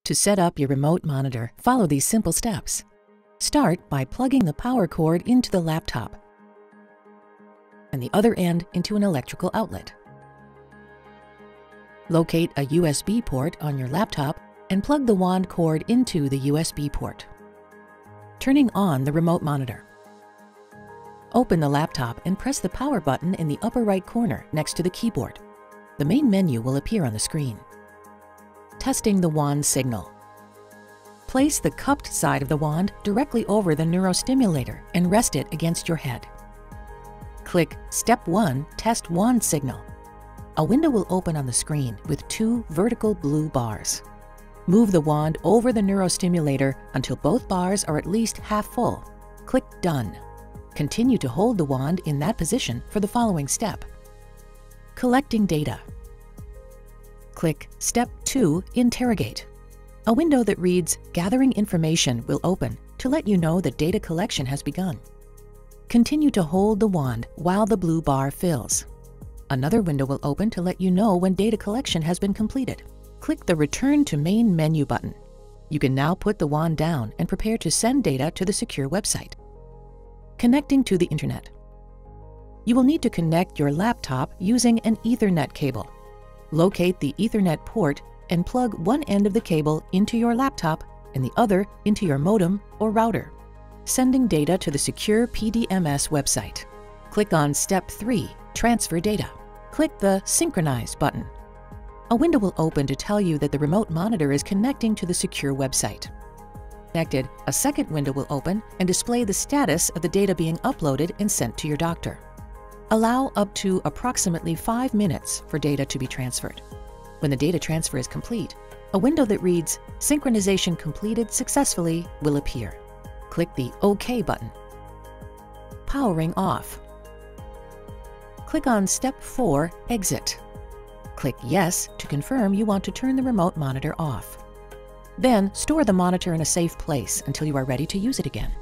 To set up your remote monitor, follow these simple steps. Start by plugging the power cord into the laptop and the other end into an electrical outlet. Locate a USB port on your laptop and plug the wand cord into the USB port. Turning on the remote monitor. Open the laptop and press the power button in the upper right corner next to the keyboard. The main menu will appear on the screen. Testing the wand signal. Place the cupped side of the wand directly over the neurostimulator and rest it against your head. Click Step 1 Test Wand Signal. A window will open on the screen with two vertical blue bars. Move the wand over the neurostimulator until both bars are at least half full. Click Done. Continue to hold the wand in that position for the following step. Collecting data. Click Step 2 Interrogate. A window that reads Gathering Information will open to let you know that data collection has begun. Continue to hold the wand while the blue bar fills. Another window will open to let you know when data collection has been completed. Click the Return to Main Menu button. You can now put the wand down and prepare to send data to the secure website. Connecting to the Internet. You will need to connect your laptop using an Ethernet cable. Locate the Ethernet port and plug one end of the cable into your laptop and the other into your modem or router. Sending data to the secure PDMS website. Click on Step 3, Transfer Data. Click the Synchronize button. A window will open to tell you that the remote monitor is connecting to the secure website. Connected, a second window will open and display the status of the data being uploaded and sent to your doctor. Allow up to approximately 5 minutes for data to be transferred. When the data transfer is complete, a window that reads Synchronization completed successfully will appear. Click the OK button. Powering off. Click on Step 4, Exit. Click Yes to confirm you want to turn the remote monitor off. Then store the monitor in a safe place until you are ready to use it again.